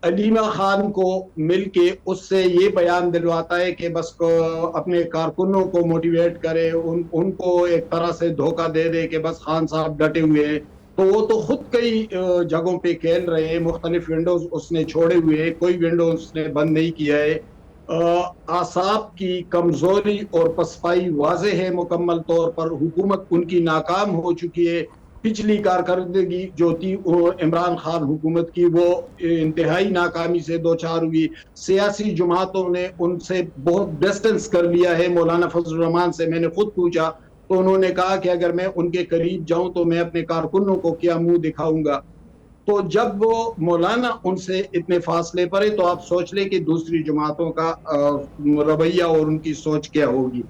अलीमा खान को मिलके उससे ये बयान दिलवाता है कि बस अपने कारकुनों को मोटिवेट करे, उनको एक तरह से धोखा दे दे कि बस खान साहब डटे हुए हैं। तो वो तो खुद कई जगहों पे खेल रहे हैं, मुख्तलिफ विंडोज उसने छोड़े हुए हैं, कोई विंडो उसने बंद नहीं किया है। आसाब की कमजोरी और पसपाई वाजे है मुकम्मल तौर पर। हुकूमत उनकी नाकाम हो चुकी है। पिछली कारकर्दगी जो थी इमरान खान हुकूमत की, वो इंतहाई नाकामी से दो चार हुई। सियासी जमातों ने उनसे बहुत डिस्टेंस कर लिया है। मौलाना फजल रहमान से मैंने खुद पूछा तो उन्होंने कहा कि अगर मैं उनके करीब जाऊं तो मैं अपने कारकुनों को क्या मुंह दिखाऊंगा। तो जब वो मौलाना उनसे इतने फासले पर है तो आप सोच लें कि दूसरी जमातों का रवैया और उनकी सोच क्या होगी।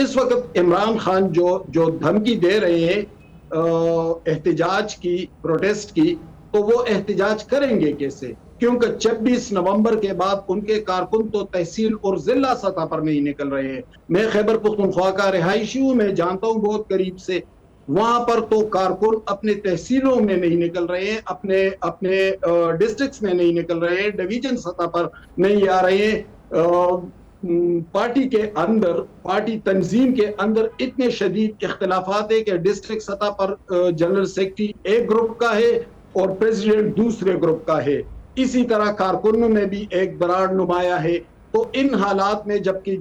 इस वक्त इमरान खान जो धमकी दे रहे हैं एहतजाज की, प्रोटेस्ट की, तो वो एहतजाज करेंगे कैसे? क्योंकि 26 नवंबर के बाद उनके कारकुन तो तहसील और जिला सतह पर नहीं निकल रहे हैं। मैं खैबर पख्तूनख्वा का रिहायशी हूँ, मैं जानता हूँ बहुत करीब से। वहां पर तो कारकुन अपने तहसीलों में नहीं निकल रहे हैं, अपने डिस्ट्रिक्ट्स में नहीं निकल रहे हैं, डिवीजन सतह पर नहीं आ रहे हैं। पार्टी के अंदर, पार्टी तंजीम के अंदर इतने शदीद इख्तिलाफात है कि डिस्ट्रिक्ट सतह पर जनरल सेक्रेटरी एक ग्रुप का है और प्रेसिडेंट दूसरे ग्रुप का है। इसी तरह कारकुनों में भी एक दरार नुमाया है। तो इन हालात में जबकि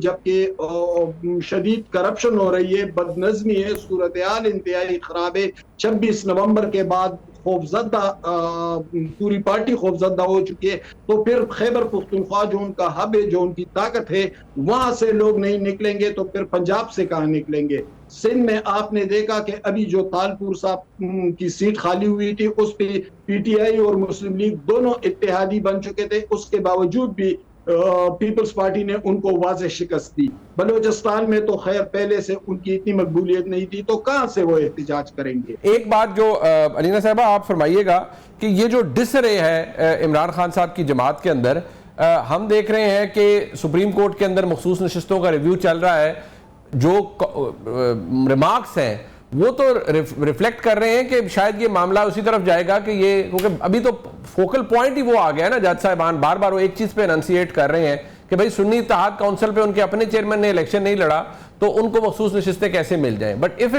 शदीद करप्शन हो रही है, बदनज़मी है, सूरत हाल इंतहाई खराब है। 26 नवंबर के बाद खौफजदा, पूरी पार्टी खौफजदा हो चुकी है। तो फिर खैबर पख्तूनख्वा जो उनका हब है, जो उनकी ताकत है, वहां से लोग नहीं निकलेंगे तो फिर पंजाब से कहां निकलेंगे? सिंध में आपने देखा कि अभी जो तालपुर साहब की सीट खाली हुई थी उस पर PTI और मुस्लिम लीग दोनों इत्तेहादी बन चुके थे। उसके बावजूद भी पीपल्स पार्टी ने उनको वाज़ेह शिकस्त दी। बलूचिस्तान में तो खैर पहले से उनकी इतनी मकबूलियत नहीं थी, तो कहाँ से वो एहतजाज करेंगे। एक बात जो अलीना साहबा आप फरमाइएगा कि ये जो डिसरे है इमरान खान साहब की जमात के अंदर, हम देख रहे हैं कि सुप्रीम कोर्ट के अंदर मखसूस नशिस्तों का रिव्यू चल रहा है, जो रिमार्क्स हैं वो तो रिफ्लेक्ट कर रहे हैं कि शायद ये मामला उसी तरफ जाएगा कि ये, क्योंकि अभी तो फोकल पॉइंट ही वो आ गया है ना, जज साहिबान बार बार वो एक चीज पे एनंसिएट कर रहे हैं कि भाई सुन्नी इत्तेहाद काउंसिल पे उनके अपने चेयरमैन ने इलेक्शन नहीं लड़ा तो उनको मखसूस नशिस्तें कैसे मिल जाएं। But if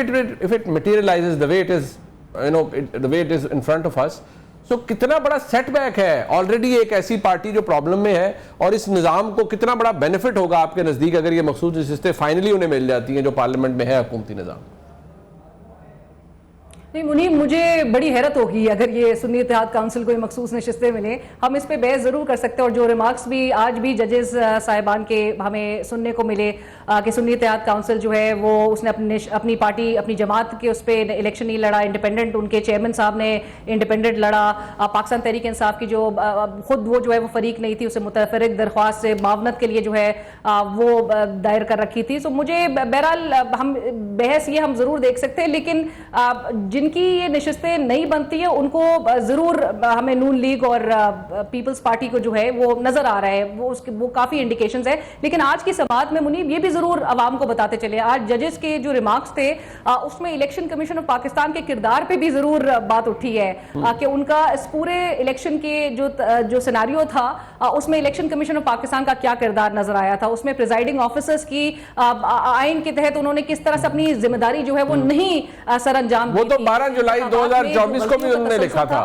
it materialises the way it is, you know, the way it is in front of us, तो कितना बड़ा सेटबैक है ऑलरेडी एक ऐसी पार्टी जो प्रॉब्लम में है, और इस निज़ाम को कितना बड़ा बेनिफिट होगा आपके नज़दीक अगर ये मखसूस नशिस्तें फाइनली उन्हें मिल जाती हैं जो पार्लियामेंट में है हुकूमती निज़ाम। नहीं मुनीब, मुझे बड़ी हैरत होगी अगर ये सुन्नी इत्तेहाद काउंसिल को मखसूस नशिस्तें मिले। हम इस पे बहस ज़रूर कर सकते हैं, और जो रिमार्क्स भी आज भी जजेस साहिबान के हमें सुनने को मिले कि सुन्नी इत्तेहाद काउंसिल जो है वो उसने अपनी पार्टी, अपनी जमात के उस पर इलेक्शन नहीं लड़ा, इंडिपेंडेंट उनके चेयरमैन साहब ने इंडिपेंडेंट लड़ा। पाकिस्तान तहरीक इंसाफ की जो खुद वो जो है वो फरीक नहीं थी, उसे मुतफरिक दरख्वास्त से मावनत के लिए जो है वो दायर कर रखी थी। तो मुझे बहरहाल हम बहस ये हम ज़रूर देख सकते हैं, लेकिन जिनकी ये नशिस्तें नहीं बनती है उनको जरूर हमें नून लीग और पीपल्स पार्टी को जो है वो नजर आ रहा है, वो काफी इंडिकेशंस है। लेकिन आज की समाअत में मुनीब ये भी जरूर अवाम को बताते चले, आज जजेस के जो रिमार्क्स थे उसमें इलेक्शन कमीशन ऑफ पाकिस्तान के किरदार पे भी जरूर बात उठी है कि उनका इस पूरे इलेक्शन के जो सिनेरियो था उसमें इलेक्शन कमीशन ऑफ पाकिस्तान का क्या किरदार नजर आया था, उसमें प्रिजाइडिंग ऑफिसर्स की आइन के तहत उन्होंने किस तरह से अपनी जिम्मेदारी जो है वो नहीं सरअंजाम दी। 12 जुलाई 2024 को भी उन्होंने लिखा था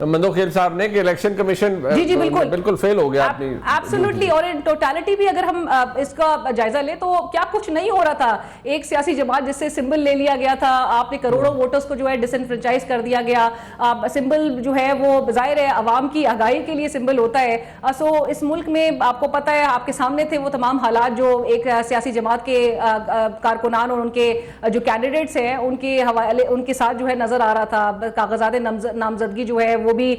मंदोखेल साहब ने कि इलेक्शन कमीशन जी बिल्कुल फेल हो गया अपनी एब्सोल्युटली। और इन टोटलिटी भी अगर हम इसका जायजा ले तो क्या कुछ नहीं हो रहा था। एक सियासी जमात जिससे सिंबल ले लिया गया था, आपने करोड़ों वोटर्स को जो है डिसएनफ्रेंचाइज कर दिया गया। सिंबल जो है वो जाहिर है अवाम की आगाही के लिए सिंबल होता है। सो इस मुल्क में आपको पता है, आपके सामने थे वो तमाम हालात जो एक सियासी जमात के कारकुनान और उनके जो कैंडिडेट्स हैं उनके हवाले उनके साथ जो है नजर आ रहा था। कागजात नामजदगी जो है वो भी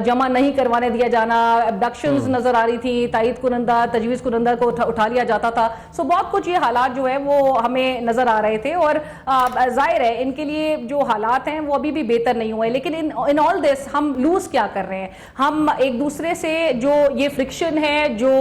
जमा नहीं करवाने दिया जाना, अबडक्शंस नजर आ रही थी, तायद कुनंदा तजवीज़ कुनंदा को उठा लिया जाता था। सो बहुत कुछ ये हालात जो है वो हमें नजर आ रहे थे, और जाहिर है इनके लिए जो हालात हैं वो अभी भी बेहतर नहीं हुए। लेकिन इन ऑल दिस हम लूज क्या कर रहे हैं, हम एक दूसरे से जो ये फ्रिक्शन है, जो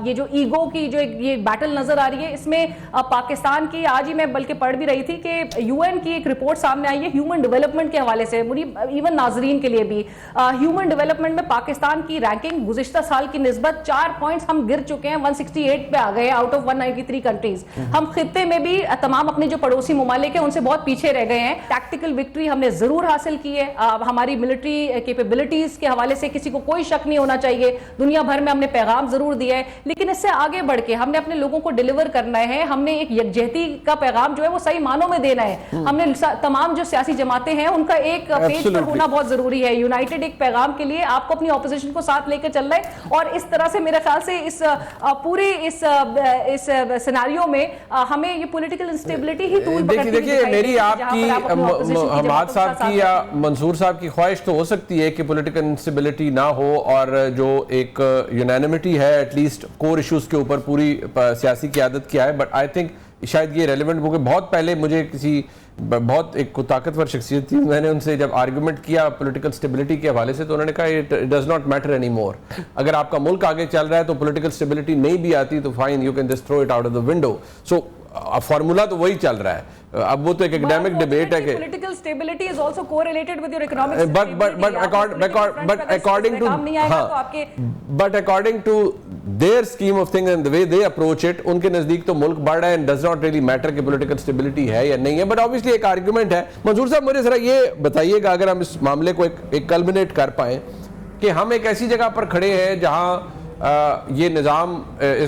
ये जो ईगो की जो ये बैटल नजर आ रही है, इसमें पाकिस्तान की आज ही मैं बल्कि पढ़ भी रही थी कि यूएन की एक रिपोर्ट सामने आई है ह्यूमन डेवलपमेंट के हवाले से, इवन नाजरीन के लिए भी ह्यूमन डेवलपमेंट में पाकिस्तान की रैंकिंग गुज़िश्ता साल की निस्बत 4 पॉइंट्स हम गिर चुके हैं, 168 पे आ गए आउट ऑफ 193 कंट्रीज। हम खित्ते में भी तमाम अपने जो पड़ोसी ममालिक हैं उनसे बहुत पीछे रह गए हैं। टैक्टिकल विक्ट्री हमने जरूर हासिल की है, हमारी मिलिट्री कैपेबिलिटीज के हवाले से किसी को कोई शक नहीं होना चाहिए, दुनिया भर में हमने पैगाम जरूर दिया है। लेकिन इससे आगे बढ़ के हमने अपने लोगों को डिलीवर करना है, हमने एक यकजहती का पैगाम जो है वो सही मानों में देना है। हमने तमाम जो सियासी जमातें हैं उनका एक पेज पर होना बहुत जरूरी है। यूनाइटेड एक पैगाम के लिए आपको अपनी ऑपोजिशन को साथ लेकर चलना है, और इस तरह से मेरे ख्याल से इस पूरे इस सिनेरियो में हमें ये पॉलिटिकल इंस्टेबिलिटी ही टूल पकड़ती है। देखिए मेरी आपकी हमाद साहब की या मंसूर साहब की ख्वाहिश तो हो सकती है कि पॉलिटिकल इंस्टेबिलिटी ना हो, और जो एक यूनानिमिटी है एटलीस्ट कोर इश्यूज के ऊपर पूरी सियासी क़यादत की है। बट आई थिंक शायद ये रेलिवेंट, क्योंकि बहुत पहले मुझे किसी बहुत एक ताकतवर शख्सियत थी, मैंने उनसे जब आर्गुमेंट किया पॉलिटिकल स्टेबिलिटी के हवाले से तो उन्होंने कहा it does not matter any more. अगर आपका मुल्क आगे चल रहा है तो पॉलिटिकल स्टेबिलिटी नहीं भी आती तो fine, you can just throw it out of the window. So formula तो वही चल रहा है। अब वो तो एक एकेडमिक डिबेट है कि political stability is also correlated with your economic, but according to their scheme of things and the way they approach it, उनके नजदीक तो मुल्क बढ़ रहा है and does not really matter कि पॉलिटिकल स्टेबिलिटी है या नहीं है। बट ऑब्वियसली एक आर्गुमेंट है। मंसूर साहब मुझे जरा ये बताइएगा, अगर हम इस मामले को एक कल्मिनेट कर पाए कि हम एक ऐसी जगह पर खड़े हैं जहां ये निज़ाम,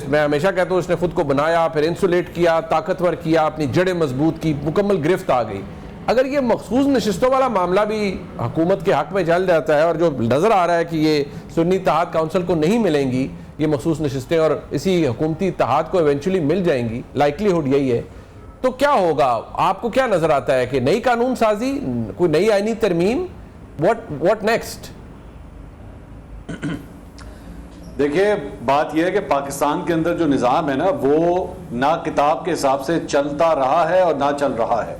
मैं हमेशा कहता हूँ, इसने खुद को बनाया, फिर इंसुलेट किया, ताकतवर किया, अपनी जड़ें मजबूत की, मुकम्मल गिरफ्त आ गई। अगर ये मखसूस नशिस्तों वाला मामला भी हुकूमत के हक में चल जाता है, और जो नज़र आ रहा है कि ये सुन्नी इत्तेहाद काउंसिल को नहीं मिलेंगी ये मखसूस नशिस्तें, और इसी हुकूमती इत्तेहाद को इवेंचुअली मिल जाएंगी, लाइकलीहुड यही है, तो क्या होगा? आपको क्या नज़र आता है कि नई कानून साजी, कोई नई आईनी तरमीम, व्हाट नेक्स्ट? देखिए बात यह है कि पाकिस्तान के अंदर जो निज़ाम है ना, वो ना किताब के हिसाब से चलता रहा है और ना चल रहा है।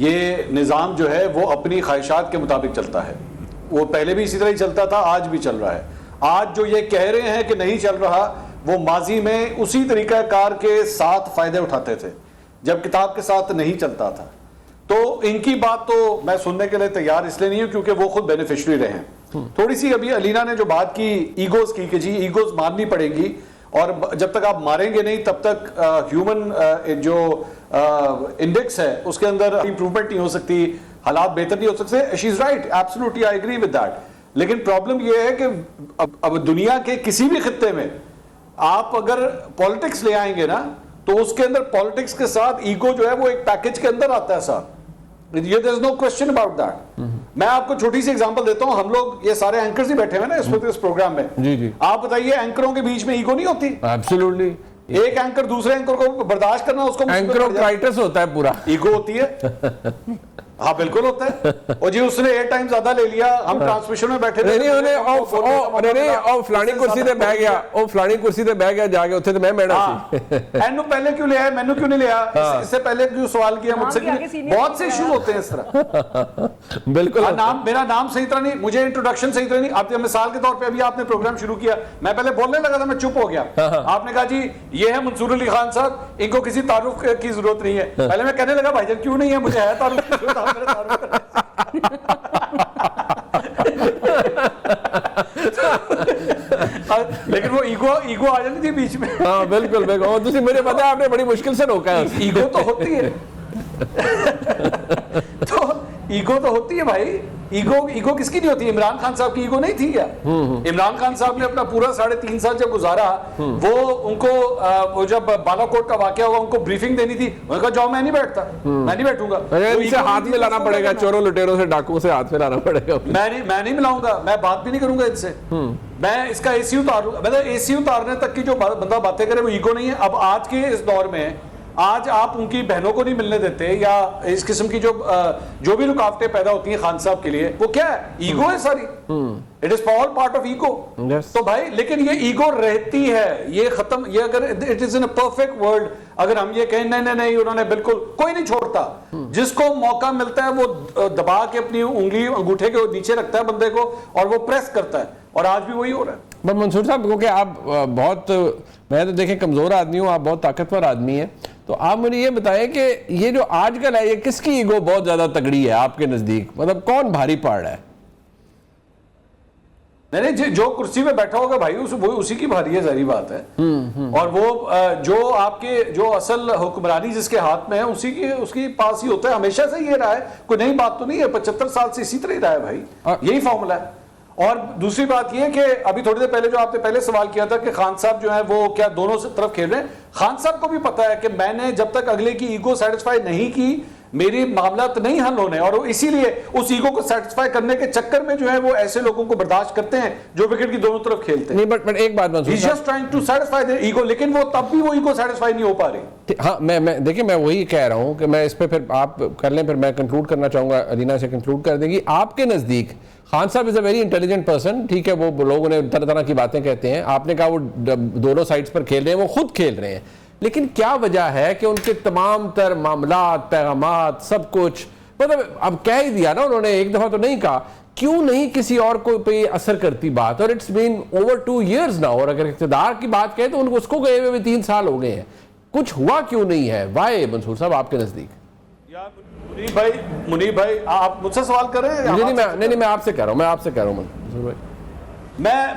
ये निज़ाम जो है वो अपनी ख्वाहिशात के मुताबिक चलता है। वो पहले भी इसी तरह ही चलता था, आज भी चल रहा है। आज जो ये कह रहे हैं कि नहीं चल रहा, वो माजी में उसी तरीक़ाकार के साथ फ़ायदे उठाते थे जब किताब के साथ नहीं चलता था। तो इनकी बात तो मैं सुनने के लिए तैयार इसलिए नहीं हूं क्योंकि वो खुद बेनिफिशरी रहे हैं। थोड़ी सी अभी अलीना ने जो बात की ईगोज की कि जी ईगोज मारनी पड़ेगी, और जब तक आप मारेंगे नहीं तब तक ह्यूमन जो इंडेक्स है उसके अंदर इंप्रूवमेंट नहीं हो सकती, हालात बेहतर नहीं हो सकते। She is right, absolutely I agree with that. लेकिन प्रॉब्लम यह है कि अब दुनिया के किसी भी खित्ते में आप अगर पॉलिटिक्स ले आएंगे ना, तो उसके अंदर पॉलिटिक्स के साथ ईगो जो है वो एक पैकेज के अंदर आता है साहब। ये there is no question about that. मैं आपको छोटी सी एग्जांपल देता हूं। हम लोग ये सारे एंकर्स ही बैठे हुए ना इस प्रोग्राम में। जी जी, आप बताइए एंकरों के बीच में ईगो नहीं होती? एब्सोल्युटली। एक एंकर दूसरे एंकर को बर्दाश्त करना, उसको एंकरोक्राइटिस होता है पूरा। ईगो होती है। हाँ बिल्कुल होता है। और जी उसने एयर टाइम ज्यादा ले लिया, हम ट्रांसमिशन में बैठे थे, फलानी कुर्सी पे बह गया, ओ फलानी कुर्सी पे बह गया जाके, उत्थे तो मैं बैठा सी। एनु पहले क्यों लिया है, मैंने क्यों नहीं लिया, इससे पहले क्यों सवाल किया मुझसे? बहुत से इश्यूज होते हैं इस तरह। बिल्कुल। मेरा नाम सही तरह नहीं, मुझे इंट्रोडक्शन सही तरह नहीं। आप मिसाल के तौर पे अभी आपने प्रोग्राम शुरू किया, मैं पहले बोलने लगा था, मैं चुप हो गया। आपने कहा जी ये है मंसूर अली खान साहब, इनको किसी तारुफ की जरूरत नहीं है। पहले मैं कहने लगा भाईजान क्यों नहीं है, मुझे है तारुफ की जरूरत। लेकिन वो ईगो आ जाती थी बीच में। हाँ बिल्कुल बिल्कुल। तुझे मुझे पता है आपने बड़ी मुश्किल से रोका है। ईगो तो होती है। तो ईगो तो होती है भाई। ईगो किसकी नहीं होती? इमरान खान साहब की ईगो नहीं थी क्या? इमरान खान साहब ने अपना पूरा 3.5 साल जब गुजारा, वो उनको वो जब बालाकोट का वाकया हुआ, उनको ब्रीफिंग देनी थी। उन्होंने कहा जाओ मैं नहीं बैठता, मैं नहीं बैठूंगा। इनसे हाथ मिलाना पड़ेगा, चोरों लुटेरों से डाकुओं से हाथ मिलाना पड़ेगा। मैं नहीं मिलाऊंगा, मैं बात भी नहीं करूंगा इनसे। मैं इसका एसी उतारूंगा। मतलब एसी उतारने तक की जो बंदा बातें करे वो ईगो नहीं है। अब आज के इस दौर में आज आप उनकी बहनों को नहीं मिलने देते, या इस किस्म की जो भी रुकावटें पैदा होती हैं खान साहब के लिए, वो क्या है? ईगो है सारी। It is all part of ego. तो भाई लेकिन ये ईगो रहती है, ये खत्म। ये अगर it is in a perfect world, अगर हम ये कहें नहीं उन्होंने बिल्कुल, कोई नहीं छोड़ता। जिसको मौका मिलता है वो दबा के अपनी उंगली अंगूठे के नीचे रखता है बंदे को, और वो प्रेस करता है। और आज भी वही हो रहा है। बट मंसूर साहब, क्योंकि आप बहुत, मैं तो देखें कमजोर आदमी हूँ, आप बहुत ताकतवर आदमी हैं, तो आप मुझे ये बताएं कि ये जो आजकल है, ये किसकी ईगो बहुत ज्यादा तगड़ी है आपके नजदीक? मतलब कौन भारी पड़ रहा है? नहीं, जो कुर्सी पे बैठा होगा भाई वो उसी की भारी है, जारी बात है। और वो जो आपके जो असल हुक्मरानी जिसके हाथ में है उसकी पास ही होता है। हमेशा से ये रहा है, कोई नई बात तो नहीं है। 75 साल से इसी तरह ही रहा है भाई, यही फॉर्मूला है। और दूसरी बात यह कि अभी थोड़ी देर पहले जो आपने पहले सवाल किया था कि खान साहब जो है वो क्या दोनों तरफ खेल रहे हैं, खान साहब को भी पता है कि मैंने जब तक अगले की ईगो सेटिस्फाई नहीं की, मेरी मामला तो नहीं हल होने। और इसीलिए उस ईगो को सेटिस्फाई करने के चक्कर में जो है वो ऐसे लोगों को बर्दाश्त करते हैं जो विकेट की दोनों तरफ खेलते हैं। नहीं, बट एक बात मंसूर साहब, just trying to satisfy their ego, लेकिन वो तब भी वो ईगो सेटिस्फाई नहीं हो पा रही। हाँ, मैं देखिए, मैं वही कह रहा हूँ कि मैं इस पे फिर आप कर लें, फिर मैं कंक्लूड करना चाहूंगा, अलीना से कंक्लूड कर देंगी। आपके नजदीक खान साहब is a very intelligent person, ठीक है, वो लोग उन्हें तरह तरह की बातें कहते हैं। आपने कहा वो दोनों साइड्स पर खेल रहे हैं, वो खुद खेल रहे हैं, लेकिन क्या वजह है कि उनके तमाम तर मामलात, पैगामात, सब कुछ, मतलब अब कह ही दिया ना उन्होंने, एक दफा तो नहीं कहा, क्यों नहीं किसी और को पे असर करती बात? और it's been over 2 years now. और अगर इक़्तिदार की बात कहें तो उनको उसको गए हुए 3 साल हो गए हैं, कुछ हुआ क्यों नहीं है? वाई मंसूर साहब आपके नजदीक? मुनीब भाई आप मुझसे सवाल कर रहे हैं? नहीं, मैं आपसे कह रहा हूँ मंसूर भाई।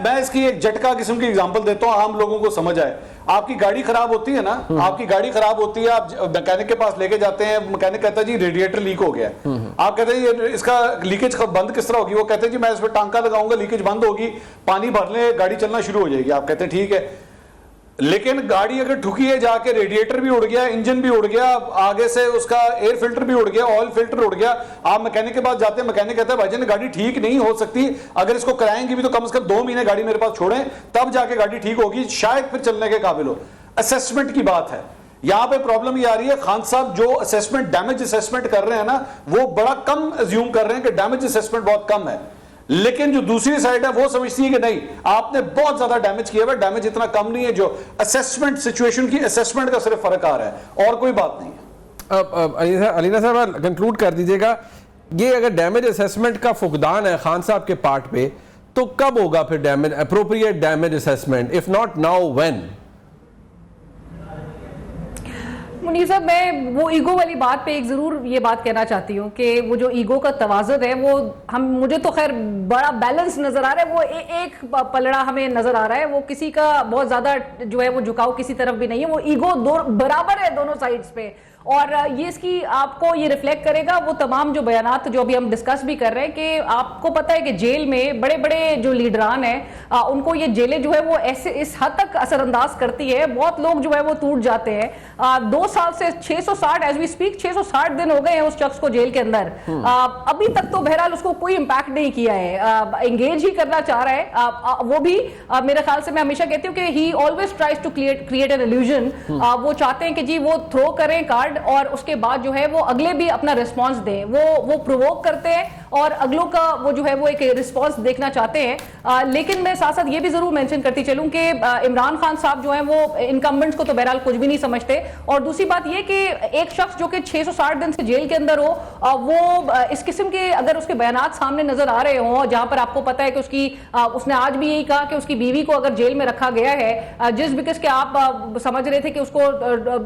मैं इसकी एक झटका किस्म की एग्जांपल देता हूं, आम लोगों को समझ आए। आपकी गाड़ी खराब होती है ना, आपकी गाड़ी खराब होती है, आप मैकेनिक के पास लेके जाते हैं, मैकेनिक कहता है जी रेडिएटर लीक हो गया है। आप कहते हैं ये इसका लीकेज बंद किस तरह होगी? वो कहते हैं जी मैं इस पर टांका लगाऊंगा, लीकेज बंद होगी, पानी भर ले, गाड़ी चलना शुरू हो जाएगी। आप कहते हैं ठीक है, लेकिन गाड़ी अगर ठुकी है जाके, रेडिएटर भी उड़ गया, इंजन भी उड़ गया, आगे से उसका एयर फिल्टर भी उड़ गया, ऑयल फिल्टर उड़ गया, आप मैकेनिक के पास जाते हैं, मैकेनिक कहता है भाईजान गाड़ी ठीक नहीं हो सकती, अगर इसको कराएंगे भी तो कम से कम 2 महीने गाड़ी मेरे पास छोड़ें, तब जाके गाड़ी ठीक होगी, शायद फिर चलने के काबिल हो। असेसमेंट की बात है। यहां पे प्रॉब्लम ये आ रही है, खान साहब जो असेसमेंट, डैमेज असेसमेंट कर रहे हैं ना, वो बड़ा कम अज्यूम कर रहे हैं कि डैमेज असेसमेंट बहुत कम है। लेकिन जो दूसरी साइड है वो समझती है कि नहीं, आपने बहुत ज्यादा डैमेज किया है, डैमेज इतना कम नहीं है, जो असेसमेंट, सिचुएशन की असेसमेंट का सिर्फ फर्क आ रहा है और कोई बात नहीं है। अब अलीना साहब कंक्लूड कर दीजिएगा, ये अगर डैमेज असेसमेंट का फुकदान है खान साहब के पार्ट पे, तो कब होगा फिर damage, appropriate damage assessment? If not now, when? Munir साहब, मैं वो ईगो वाली बात पे एक जरूर ये बात कहना चाहती हूँ कि वो जो ईगो का तवाज़ुन है वो मुझे तो खैर बड़ा बैलेंस नजर आ रहा है। वो एक पलड़ा हमें नजर आ रहा है, वो किसी का बहुत ज्यादा जो है वो झुकाव किसी तरफ भी नहीं है, वो ईगो बराबर है दोनों साइड्स पे। और ये इसकी आपको ये रिफ्लेक्ट करेगा वो तमाम जो बयानात जो अभी हम डिस्कस भी कर रहे हैं कि आपको पता है कि जेल में बड़े बड़े जो लीडरान हैं उनको ये जेलें जो है वो ऐसे इस हद तक असरअंदाज करती है, बहुत लोग जो है वो टूट जाते हैं। 2 साल से 660 एज वी स्पीक 660 दिन हो गए हैं उस शख्स को जेल के अंदर। अभी तक तो बहरहाल उसको कोई इंपैक्ट नहीं किया है, एंगेज ही करना चाह रहा है। वो भी मेरे ख्याल से, मैं हमेशा कहती हूँ कि he always tries to create an illusion. वो चाहते हैं कि जी वो थ्रो करें कार्ड और उसके बाद जो है वो अगले भी अपना रिस्पांस दें, वो प्रोवोक करते हैं और अगलों का वो जो है वो एक रिस्पांस देखना चाहते हैं। लेकिन मैं साथ साथ ये भी जरूर मेंशन करती चलूं कि इमरान खान साहब जो हैं वो इनकम्बेंट्स को तो बहरहाल कुछ भी नहीं समझते। और दूसरी बात ये कि एक शख्स जो कि 660 दिन से जेल के अंदर हो, वो इस किस्म के अगर उसके बयानात सामने नजर आ रहे हों, जहां पर आपको पता है कि उसने आज भी यही कहा कि उसकी बीवी को अगर जेल में रखा गया है जिस बिकॉज के आप समझ रहे थे कि उसको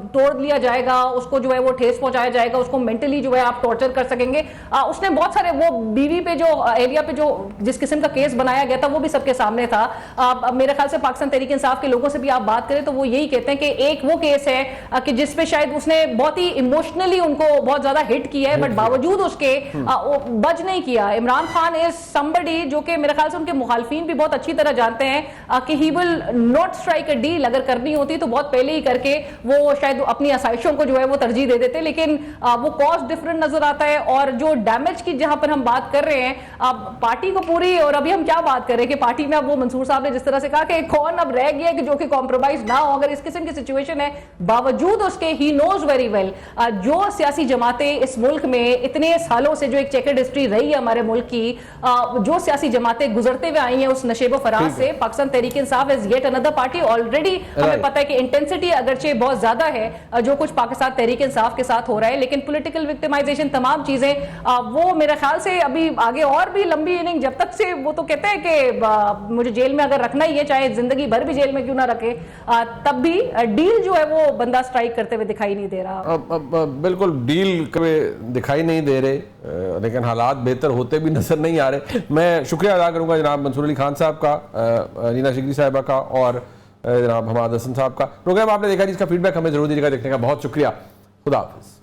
तोड़ लिया जाएगा, उसको जो है वो ठेस पहुंचाया जाएगा, उसको मेंटली जो है आप टॉर्चर कर सकेंगे। उसने बहुत सारे वो बीवी पे जो एरिया पे जो जिस किस्म का केस बनाया गया था वो भी सबके सामने था। मेरे ख्याल से पाकिस्तान तहरीक इंसाफ के लोगों से भी आप बात करें तो वो यही कहते हैं कि एक वो केस है कि जिसपे शायद उसने बहुत ही इमोशनली उनको बहुत ज्यादा हिट किया है, बट बावजूद उसके बच नहीं किया। इमरान खान इज समबडी जो कि मेरे ख्याल से उनके मुखालफिन भी बहुत अच्छी तरह जानते हैं कि he will not strike a deal. अगर करनी होती तो बहुत पहले ही करके वो शायद अपनी आसाइशों को जो है वो तरजीह दे देते, लेकिन वो कॉस्ट डिफरेंट नजर आता है। और जो डैमेज की जहां पर हम बात कर रहे हैं, अब पार्टी को पूरी, और अभी हम क्या बात कर रहे हैं कि पार्टी में अब वो मंसूर साहब ने जिस तरह से कहा कि कौन अब रह गया कि जो कि कॉम्प्रोमाइज ना हो, अगर इस किस्म की सिचुएशन है, बावजूद उसके ही नोज वेरी वेल जो सियासी जमातें इस मुल्क में इतने सालों से, जो एक चेकर्ड हिस्ट्री रही है हमारे मुल्क की, जो सियासी जमातें गुजरते हुए आई हैं उस नशेबो फराज से, Pakistan Tehreek Insaf is yet another party. Already हमें पता है कि इंटेंसिटी अगरचे बहुत ज्यादा है जो कुछ पाकिस्तान तहरीक इंसाफ के साथ हो रहा है, लेकिन पॉलिटिकल विक्टिमाइजेशन तमाम चीजें वो मेरे ख्याल से अभी आगे और भी लंबी इनिंग, जब तक से वो तो कहते हैं कि मुझे जेल में अगर रखना ही है, चाहे जिंदगी भर भी जेल में क्यों ना रखे, तब भी डील जो है वो बंदा स्ट्राइक करते हुए दिखाई नहीं दे रहा। बिल्कुल डील दिखाई नहीं दे रहे, लेकिन हालात बेहतर होते भी नजर नहीं आ रहे। मैं शुक्रिया अदा करूंगा जनाब मंसूर अली खान साहब का, रीना शिकरी साहिबा का और जनाब हमाद हसन साहब का। प्रोग्राम आपने देखा जिसका फीडबैक हमें जरूर दीजिएगा, देखने का बहुत शुक्रिया। खुदा हाफिज।